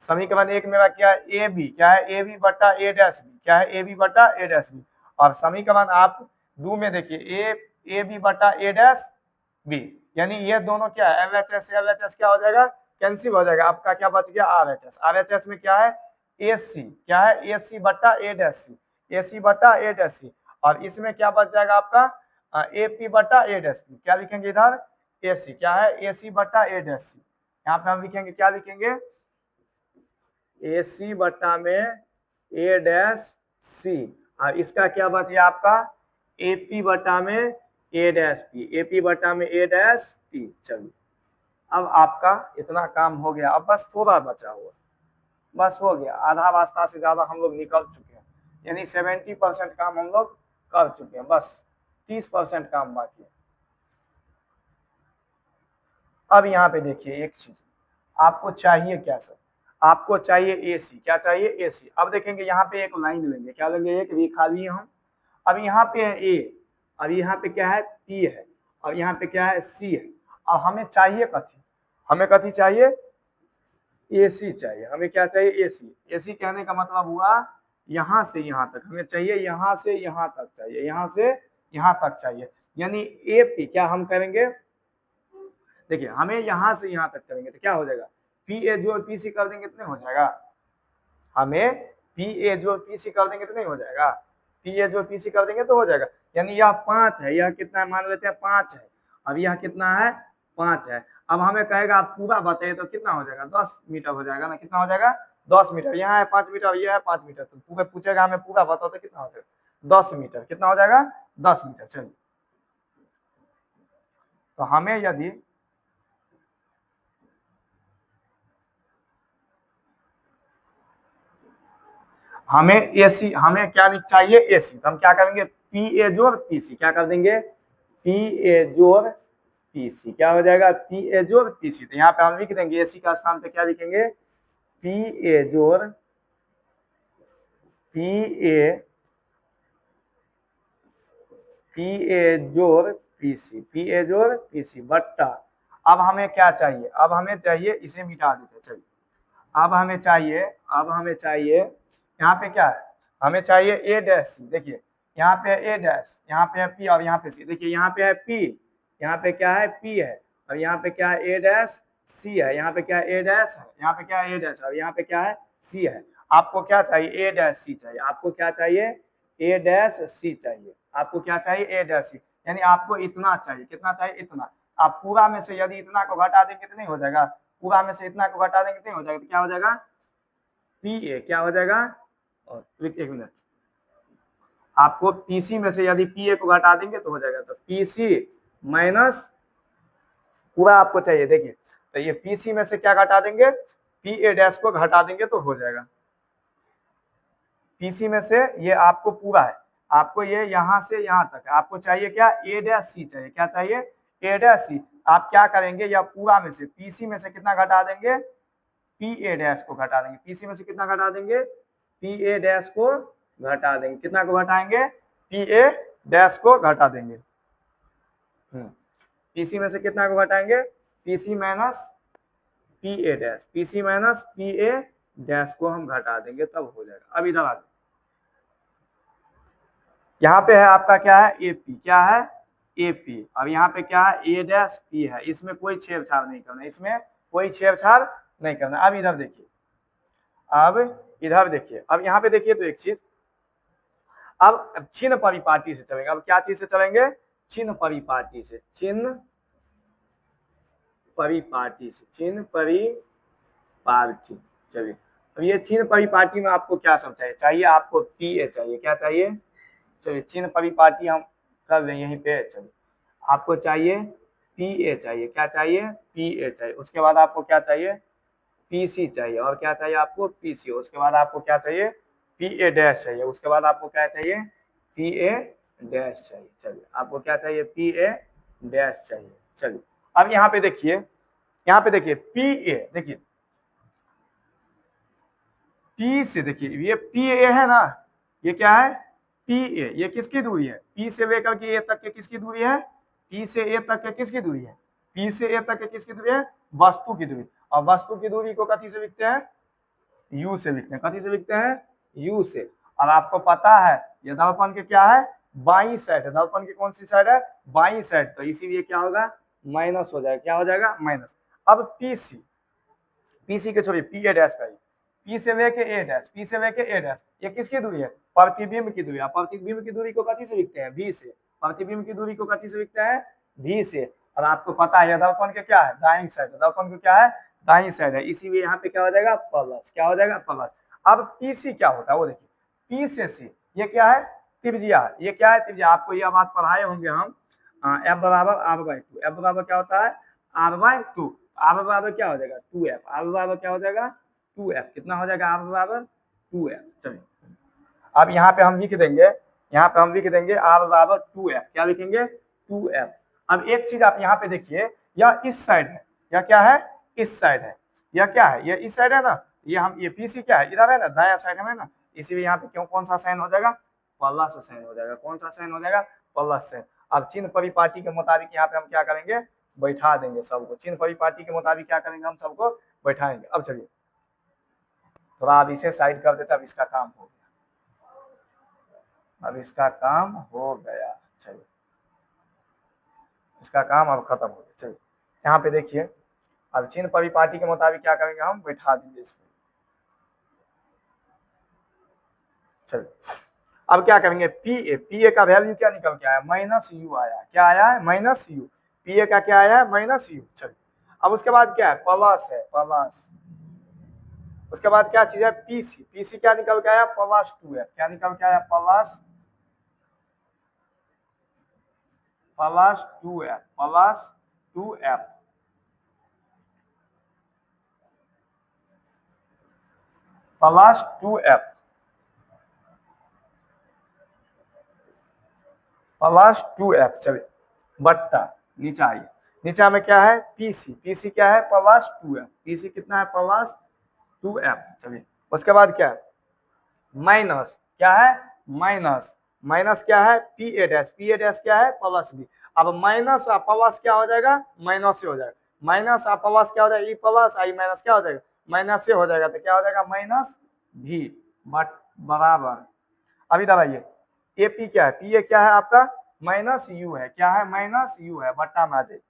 समीकरण 1 मेरा क्या है, ए बी, क्या है, ए बी बटा ए डैश बी, क्या है, ए बी बटा ए डैश बी। और समीकरण आप 2 में देखिए ए बी बटा ए डैश बी, यानी ये दोनों क्या है, एलएचएस से एलएचएस क्या हो जाएगा, कैंसिल हो जाएगा, आपका क्या बच गया, आरएचएस। आरएचएस में क्या है, ए सी, क्या है, ए सी बटा ए डैश सी, ए सी बटा ए डैश सी, और इसमें क्या बच जाएगा आपका ए पी बटा ए डैश पी, क्या लिखेंगे इधर, ए सी, क्या है, ए सी बटा ए डैश सी। यहाँ पे हम लिखेंगे, क्या लिखेंगे, ए सी बटा में ए डैश सी, और इसका क्या बच गया आपका, ए पी बटा में ए डैश पी, ए पी बटा में ए डैश पी। चलिए अब आपका इतना काम हो गया, अब बस थोड़ा बचा हुआ, बस हो गया, आधा रास्ता से ज्यादा हम लोग निकल चुके हैं, यानी 70% काम हम लोग कर चुके हैं, बस 30% काम बाकी है। अब यहाँ पे देखिए एक चीज, आपको चाहिए क्या सर, आपको चाहिए एसी, क्या चाहिए, एसी। अब देखेंगे यहाँ पे एक लाइन लेंगे, क्या लेंगे, एक रेखा लिए हम। अब यहाँ पे है ए, अब यहाँ पे क्या है, पी है, और यहाँ पे क्या है, सी है। अब हमें चाहिए कथी, हमें कथी चाहिए, एसी चाहिए, हमें क्या चाहिए, एसी। एसी कहने का मतलब हुआ यहाँ से यहाँ तक हमें चाहिए, यहाँ से यहाँ तक चाहिए, यहाँ से यहाँ तक चाहिए, यानी ए पी क्या हम करेंगे, देखिए हमें यहाँ से यहाँ तक करेंगे तो क्या हो जाएगा, पी ए जोड़ पी सी कर देंगे कितने हो जाएगा, हमें पी ए जोड़ पी सी कर देंगे तो नहीं हो जाएगा, पी ए जोड़ पी सी कर देंगे तो हो जाएगा। यानी यह 5 है, यह कितना मान लेते हैं 5 है, अब यह कितना है 5 है। अब हमें कहेगा आप पूरा बताइए तो कितना हो जाएगा, 10 मीटर हो जाएगा ना, कितना हो जाएगा 10 मीटर, यहाँ है 5 मीटर, यह है 5 मीटर, तो पूरे पूछेगा हमें पूरा बताओ तो कितना हो जाएगा 10 मीटर, कितना हो जाएगा 10 मीटर। चलिए तो हमें यदि हमें एसी, हमें क्या चाहिए एसी, तो हम क्या करेंगे, पी ए जोड़ पी सी, क्या कर देंगे, पी ए जोड़ पी सी, क्या हो जाएगा, पी ए जोड़ पी सी। तो यहाँ पे हम लिख देंगे एसी का स्थान पे क्या लिखेंगे, पी ए जोड़ पी ए, पी ए जोड़ पी सी, पी ए जोड़ पी सी बट्टा। अब हमें क्या चाहिए, अब हमें चाहिए, इसे मिटा देते चलिए, अब हमें चाहिए, अब हमें चाहिए यहाँ पे क्या है, हमें चाहिए ए डैश सी, देखिए यहाँ पे है ए डैश, यहाँ पे है पी और यहाँ पे सी, देखिए यहाँ पे है पी, यहाँ पे क्या है पी है, और यहाँ पे क्या है ए डैश सी है, यहाँ पे क्या है ए डैश है, यहाँ पे क्या है ए डैश, और यहाँ पे क्या है सी है। आपको क्या चाहिए, ए डैश सी चाहिए, आपको क्या चाहिए, ए डैश सी चाहिए, आपको क्या चाहिए, ए डैश सी, यानी आपको इतना चाहिए, कितना चाहिए, इतना। आप पूरा में से यदि इतना को घटा देंगे तो नहीं हो जाएगा, पूरा में से इतना को घटा देंगे तो नहीं हो जाएगा, तो क्या हो जाएगा, पी ए क्या हो जाएगा, और एक मिनट, आपको पीसी में से यदि पी ए को घटा देंगे तो हो जाएगा, तो पीसी माइनस पूरा आपको चाहिए, देखिए तो ये पीसी में से क्या घटा देंगे, पी ए डैश को घटा देंगे तो हो जाएगा, पीसी में से ये आपको पूरा है, आपको ये यहाँ से यहाँ तक है, आपको चाहिए क्या, ए डैश सी चाहिए, क्या चाहिए, ए डैश सी। आप क्या करेंगे, या पूरा में से पीसी में से कितना घटा देंगे, पी ए डैश को घटा देंगे, पीसी में से कितना घटा देंगे, पी ए डैश को घटा देंगे, कितना को घटाएंगे, पी ए डैश को घटा देंगे, पीसी में से कितना को घटाएंगे, PC minus P A dash, PC minus P A dash को हम घटा देंगे तब हो जाएगा। अब इधर आ जाओ, यहाँ पे है आपका क्या है एपी, क्या है एपी। अब यहाँ पे क्या है ए डैश पी है, इसमें कोई छेड़छाड़ नहीं करना, इसमें कोई छेड़छाड़ नहीं करना। अब इधर देखिए, अब इधर देखिए, अब यहाँ पे देखिए तो एक चीज, अब चिन्ह परिपाटी से चलेंगे। अब क्या चीज से चलेंगे, चिन्ह परिपाटी से, चिन्ह परिपाटी से, चिन्ह परिपाटी। चलिए, अब ये चिन्ह परिपाटी में आपको क्या सब चाहिए, चाहिए आपको पी ए चाहिए, क्या चाहिए, चलिए चिन्ह परिपाटी हम कर लें यहीं पे। चलिए, आपको चाहिए पी ए चाहिए, क्या चाहिए, पी ए चाहिए। उसके बाद आपको क्या चाहिए, पी सी चाहिए, और क्या चाहिए आपको, पी सी। उसके बाद आपको क्या चाहिए, पी ए डैश चाहिए। उसके बाद आपको क्या चाहिए, पी ए डैश चाहिए। चलिए, आपको क्या चाहिए, पी ए डैश चाहिए। चलिए, अब यहाँ पे देखिए, यहाँ पे देखिए पी ए, देखिए पी से, देखिए ये पी ए है ना, ये क्या है पी ए, ये किसकी दूरी है, पी से लेकर के ए तक के किसकी दूरी है, पी से ए तक के किसकी दूरी है, पी से ए तक के किसकी दूरी है, वस्तु की दूरी। और वस्तु की दूरी को कथी से लिखते हैं, यू से लिखते हैं, कथी से लिखते हैं, यू से। और आपको पता है ये दर्पण के क्या है, बाई साइड है, दर्पण की कौन सी साइड है, बाई साइड, तो इसीलिए क्या होगा, माइनस हो जाएगा, क्या हो जाएगा, माइनस। अब पीसी, पीसी के छोड़िए, पी ए डैश का, पी से लेके ए डैश, पी से लेके ए डैश, ये किसकी दूरी है, प्रतिबिंब की दूरी। प्रतिबिंब की दूरी को कथी से लिखते हैं, भी से, प्रतिबिंब की दूरी को कथी से लिखते हैं, भी से। और आपको पता है दर्पण के क्या है, दाईं साइड, दर्पण को क्या है, दाईं साइड है, इसीलिए यहाँ पे क्या हो जाएगा, प्लस, क्या हो जाएगा, प्लस। अब पीसी क्या होता है वो देखिए, पी से सी, ये क्या है, त्रिज्या, ये क्या है, त्रिज्या। आपको यह बात पढ़ाए होंगे हम, एफ बराबर आर बाई टू, एफ बराबर क्या होता है, आर बाई टू, आर बराबर क्या हो जाएगा, 2f, आर बराबर क्या हो जाएगा, 2f, कितना हो जाएगा, आर बराबर 2f। चलिए, अब यहाँ पे हम लिख देंगे, यहाँ पे हम लिख देंगे आर बराबर 2f, क्या लिखेंगे, 2f। अब एक चीज आप यहाँ पे देखिए, यह इस साइड है, यह क्या है, इस साइड है, यह क्या है, ये इस साइड है ना, ये हम, ये पीसी क्या है, इधर है ना, दाया साइड में ना, इसीलिए यहाँ पे क्यों, कौन सा साइन हो जाएगा, प्लस साइन हो जाएगा, कौन सा साइन हो जाएगा, प्लस साइन। अब चिन्ह परिपाटी के मुताबिक यहाँ पे हम क्या करेंगे, बैठा देंगे सबको, चिन्ह परिपाटी के मुताबिक क्या करेंगे, हम सबको बैठाएंगे। अब चलिए, थोड़ा अब इसे साइड कर देते, अब इसका काम हो गया, अब इसका काम हो गया। चलिए, इसका काम अब खत्म हो गया। चलिए, यहाँ पे देखिए, अब चिन्ह परिपाटी के मुताबिक क्या करेंगे, हम बैठा देंगे इसमें। चलिए, अब क्या करेंगे, पी ए का वैल्यू क्या निकल के आया, माइनस यू आया, क्या आया है, माइनस यू, पी ए का क्या आया है, माइनस यू। चलिए, अब उसके बाद क्या है, प्लस है, प्लस। उसके बाद क्या चीज है, पीसी, पीसी क्या निकल के आया, प्लस 2f, क्या निकल के आया, plus 2f, plus 2f, plus 2f, plus 2f। चलिए, बट्टा नीचा आइए, नीचा में क्या है, पीसी, पीसी क्या है, प्लस 2f, पीसी कितना है, प्लस 2f। चलिए, उसके बाद क्या है, माइनस, क्या है, माइनस, माइनस क्या है, P A dash, P A dash क्या है, प्लस बी। अब माइनस और प्लस क्या हो जाएगा, माइनस से हो जाएगा, माइनस और प्लस क्या हो जाएगा, ई प्लस आई माइनस क्या हो जाएगा, माइनस से हो जाएगा, तो क्या हो जाएगा, माइनस भी, बट बराबर। अभी दबाइए, ए पी क्या है, पी ए क्या है आपका, माइनस यू है, क्या है, माइनस यू है, बट्टा में आ जाए।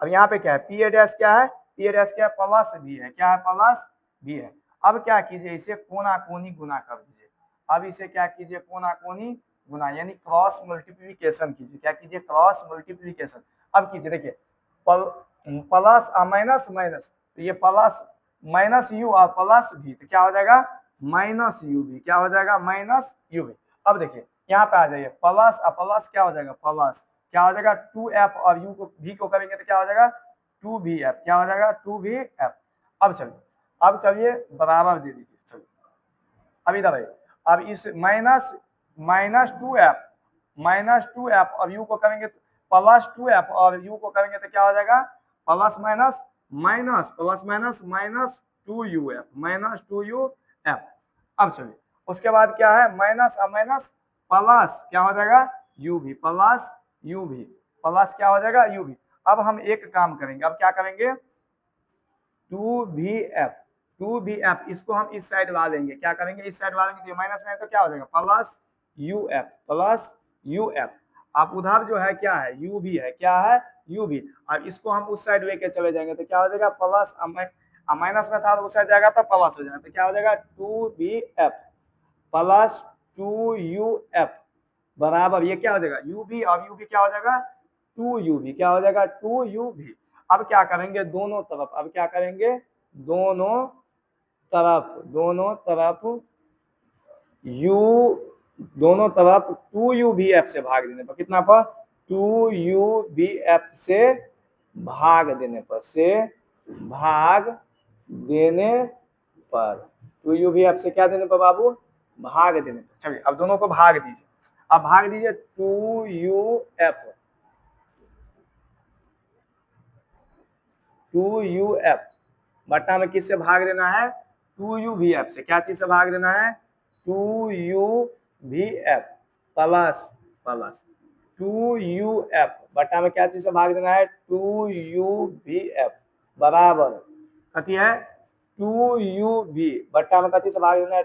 अब यहाँ पे क्या है, पी ए डैश क्या है, पी ए डैश क्या है, प्लस बी है, क्या है, प्लस बी है। अब क्या कीजिए, इसे कोना कोनी गुना कर दीजिए। अब इसे क्या कीजिए, कोना कोनी गुना, यानी क्रॉस मल्टीप्लीकेशन कीजिए, क्या कीजिए, क्रॉस मल्टीप्लीकेशन। अब कीजिए, देखिए प्लस और माइनस माइनस, तो ये प्लस माइनस यू और प्लस भी, तो क्या हो जाएगा, माइनस यू भी, क्या हो जाएगा, माइनस यू भी। अब देखिए यहाँ पे आ जाइए, प्लस और प्लस क्या हो जाएगा, प्लस क्या हो जाएगा, 2f, और यू को भी को करेंगे तो क्या हो जाएगा, 2vf, क्या हो जाएगा, 2vf। अब चलिए, अब चलिए बराबर दे दीजिए। चलिए, अब इधर आइए, अब इस माइनस माइनस 2f और यू को करेंगे प्लस 2f और यू को करेंगे तो क्या हो जाएगा, plus minus minus, plus minus minus 2uf, minus 2uf। अब चलिए, उसके बाद क्या है, माइनस और माइनस प्लस क्या हो जाएगा, यू भी, प्लस यू भी, प्लस क्या हो जाएगा, यू भी। अब हम एक काम करेंगे, अब क्या करेंगे, 2VF इसको हम इस साइड ला देंगे, क्या करेंगे, इस साइड ला देंगे, तो माइनस में है तो क्या हो जाएगा प्लस UF। आप उधर जो है क्या है UV है, क्या है UV, और इसको हम उस साइड लेके चले जाएंगे तो क्या हो जाएगा प्लस, माइनस में था तो उस साइड जाएगा तो प्लस हो जाएगा, तो क्या हो जाएगा 2VF प्लस 2UF बराबर ये क्या हो जाएगा UV, और UV क्या हो जाएगा 2UV, क्या हो जाएगा 2UV। अब क्या करेंगे दोनों तरफ, अब क्या करेंगे दोनों तरफ दोनों तरफ 2UVF से भाग देने पर, कितना पर 2UVF से भाग देने पर, पर 2UVF से क्या देने पर बाबू, भाग देने पर। चलिए अब दोनों को भाग दीजिए, अब भाग दीजिए 2UF बट्टा में किससे भाग देना है 2UVF से, क्या चीज से भाग देना है 2UVF प्लस 2UF बट्टा में क्या चीज से भाग देना है 2UVF बराबर कथी है 2UV बट्टा में कथी से भाग देना है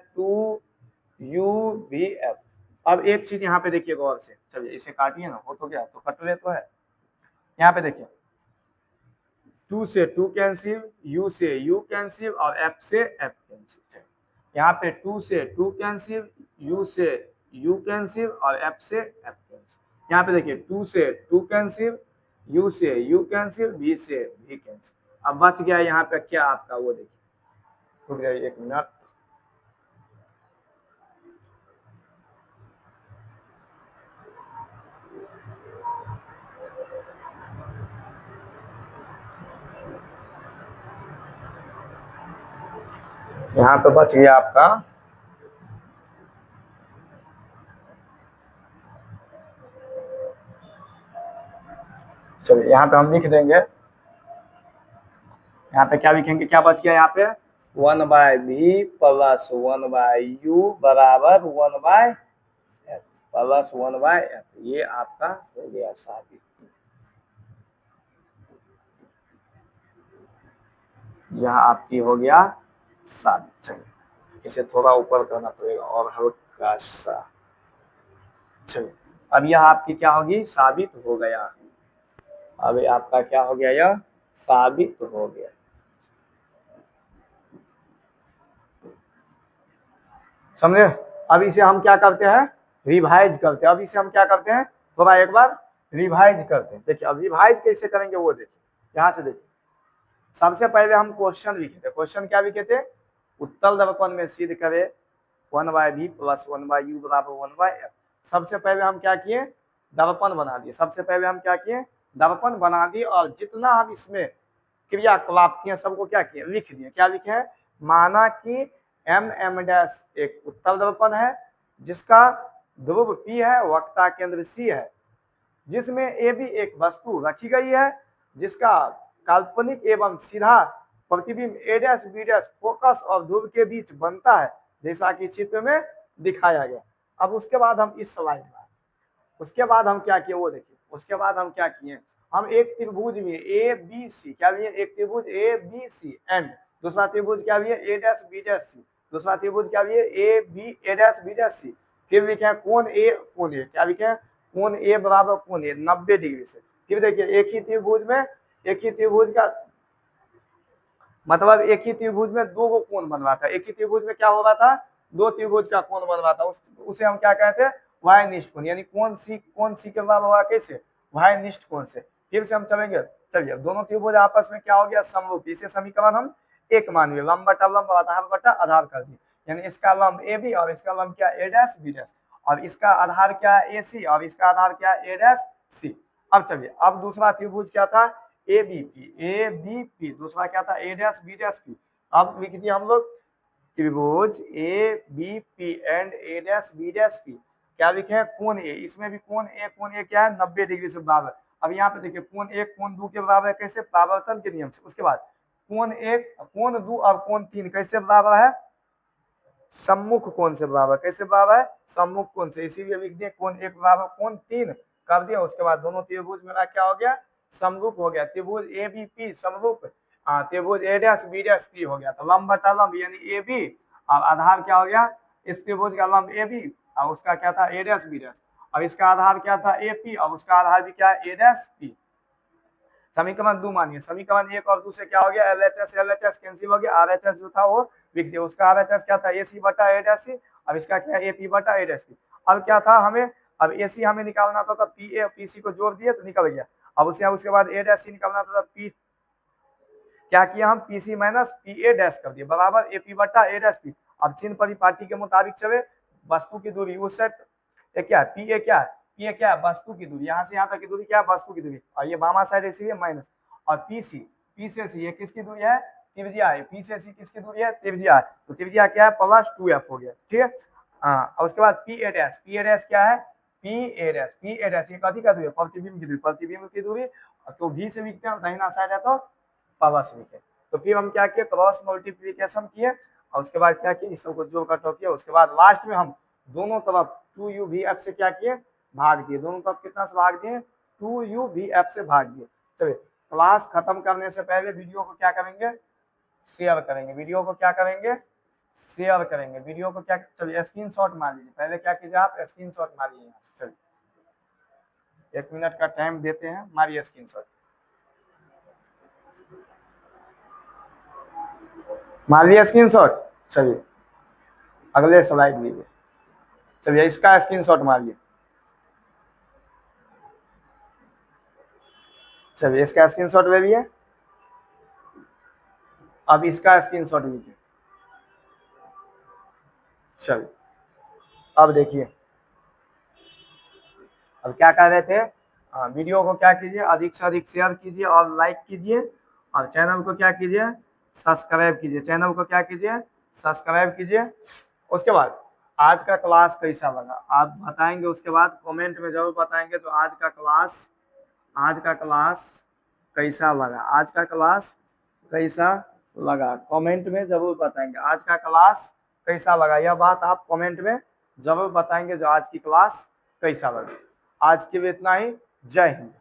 2UVF। अब एक चीज यहाँ पे देखिए गौर से, चलिए इसे काटिए ना, हो तो गया तो कट ले तो है, यहाँ पे देखिए 2 से 2 कैंसिल, U से U कैंसिल और F से F कैंसिल। यहाँ पे 2 से 2 कैंसिल, U से U कैंसिल और F से F कैंसिल। यहाँ पे देखिए 2 से 2 कैंसिल, U से U कैंसिल, V से V कैंसिल। अब बच गया यहाँ पे क्या आपका, वो देखिए रुक जाइए एक मिनट, यहाँ पे बच गया आपका चलिए यहाँ पे हम लिख देंगे, यहाँ पे क्या लिखेंगे, क्या बच गया यहाँ पे 1/V प्लस 1/U बराबर 1/F प्लस 1/F, ये आपका हो गया साबित। यह आपकी हो गया साबित। चलिए इसे थोड़ा ऊपर करना पड़ेगा और हल्का सा, चलिए अब यह आपकी क्या होगी साबित हो गया, अब आपका क्या हो गया यह साबित हो गया। समझे, अब इसे हम क्या करते हैं रिवाइज करते हैं, अब इसे हम क्या करते हैं थोड़ा एक बार रिवाइज करते हैं। देखिए अब रिवाइज कैसे करेंगे वो देखिए, यहाँ से देखिए सबसे पहले हम क्वेश्चन लिखे थे, क्वेश्चन क्या लिखे थे उत्तल दर्पण में सिद्ध करे 1/V प्लस 1/U बराबर 1/F। सबसे पहले हम क्या किए दर्पण बना दिए, सबसे पहले हम क्या किए दर्पण बना दिए, और जितना हम इसमें क्रियाकलाप किए सबको क्या किए लिख दिए, क्या लिखे हैं माना कि MM' एक उत्तल दर्पण है जिसका ध्रुव P है, वक्रता केंद्र C है, जिसमें AB एक वस्तु रखी गई है जिसका काल्पनिक एवं सीधा प्रतिबिंब A', B' फोकस और ध्रुव के बीच बनता है जैसा कि चित्र में दिखाया गया। अब उसके बाद हम इस स्लाइड में, उसके बाद हम क्या किए वो देखिए, उसके बाद हम क्या किए हम एक त्रिभुज में ABC क्या लिए, एक त्रिभुज ABC एंड दूसरा त्रिभुज क्या लिए A', दूसरा त्रिभुज क्या लिए A', फिर लिखे कोण A, क्या लिखे कोण A बराबर कोण A 90 डिग्री से। फिर देखिए एक ही त्रिभुज का मतलब एक ही त्रिभुज में दो को कोण बन रहा था, एक ही त्रिभुज में क्या हो रहा था दो त्रिभुज का कोण बन रहा था, उसे हम क्या कहते हैं वायनिष्ठ कोण, यानी कोण सी के बराबर होगा कैसे वायनिष्ठ कोण से। फिर से हम चलेंगे, चलिए दोनों त्रिभुज आपस में क्या हो गया समरूप, इसे समीकरण हम एक मान लिया, लंब बटा लंब आधार बटा आधार कर दिए, यानी इसका लंब AB और इसका लंब क्या A', B' और इसका आधार क्या AC और इसका आधार क्या A', C। अब चलिए अब दूसरा त्रिभुज क्या था ABP, दूसरा क्या था A', B', अब लिख दिया हम लोग त्रिभुज ABP एंड A', B', क्या लिखे हैं कोण A, इसमें भी कोण A क्या है 90 डिग्री से बराबर। अब यहाँ पे देखिए कोण 1 कोण 2 के बराबर है कैसे परावर्तन के नियम से। उसके बाद कोण 1 कोण 2 और कोण 3 कैसे बराबर है सम्मुख कोण से बराबर, कैसे बराबर है सम्मुख कोण से, इसीलिए लिख दिए कोण 1 बराबर कोण 3 कर दिया। उसके बाद दोनों त्रिभुज मेरा क्या हो गया समरूप हो गया, त्रिभुज ए बी पी समरूप, त्रिभुज ए डैश बी डैश पी हो गया। तो लंब बटा लंब यानी ए बी, और आधार क्या हो गया इस त्रिभुज का लंब ए बी और उसका क्या था ए डैश बी डैश, और इसका आधार क्या था ए पी और उसका आधार भी क्या है ए डैश पी। समीकरण 2 मानिए, समीकरण 1 और 2 से क्या हो गया LHS कैंसिल हो गया, RHS जो था वो लिख दिया, उसका RHS क्या था AC बटा A डैश C, अब इसका क्या AP बटा A डैश P। अब क्या था हमें, अब AC हमें निकालना था, तब PA और PC को जोड़ दिए तो निकल गया। अब उसके बाद A डैश C निकालना था, तब P क्या किया हम PC माइनस PA डैश कर दिए बराबर AP बटा A डैश P। अब चिन्ह परिपाटी के मुताबिक चले, वस्तु की दूरी उस सेट क्या है PA क्या है, ये क्या है वस्तु की दूरी, यहाँ से यहाँ तक की दूरी क्या है वस्तु की दूरी, और ये बामा साइड इसलिए माइनस, और पी से सी ये किसकी दूरी है त्रिज्या है, पी से सी किसकी दूरी है त्रिज्या है, तो त्रिज्या क्या है +2f हो गया, ठीक है। और उसके बाद पी ए डैश क्या है पी ए डैश ये कथी का दूरी है प्रतिबिंब की दूरी, तो भी से लिखते हैं दाहिना साइड है तो प्लस लिखे। तो फिर हम क्या किए क्रॉस मल्टीप्लीकेशन किए, और उसके बाद क्या किए इस सबको जोड़ घटाव किया, उसके बाद लास्ट में हम दोनों तरफ 2u_v_f से क्या किए भाग दिए, दोनों तरफ कितना से भाग दिए 2u_v_f से भाग दिए। चलिए क्लास खत्म करने से पहले वीडियो को क्या करेंगे शेयर करेंगे, वीडियो को क्या करेंगे शेयर करेंगे, वीडियो को क्या चलिए स्क्रीनशॉट मार लीजिए, पहले क्या कीजिए आप स्क्रीनशॉट मारिए यहाँ से, चलिए 1 मिनट का टाइम देते हैं, मारिए स्क्रीनशॉट, मार लिया स्क्रीनशॉट। चलिए अगले स्लाइड लीजिए, चलिए इसका स्क्रीनशॉट मारिए, चलिए इसका स्क्रीनशॉट ले लिए, अब इसका स्क्रीनशॉट लीजिए। चलिए अब देखिए अब क्या कर रहे थे, वीडियो को क्या कीजिए अधिक से अधिक शेयर कीजिए और लाइक कीजिए, और चैनल को क्या कीजिए सब्सक्राइब कीजिए, चैनल को क्या कीजिए सब्सक्राइब कीजिए। उसके बाद आज का क्लास कैसा लगा आप बताएंगे, उसके बाद कमेंट में जरूर बताएंगे, तो आज का क्लास कैसा लगा, आज का क्लास कैसा लगा कमेंट में जरूर बताएंगे, आज का क्लास कैसा लगा यह बात आप कमेंट में जरूर बताएंगे जो आज की क्लास कैसा लगा। आज के लिए इतना ही, जय हिंद।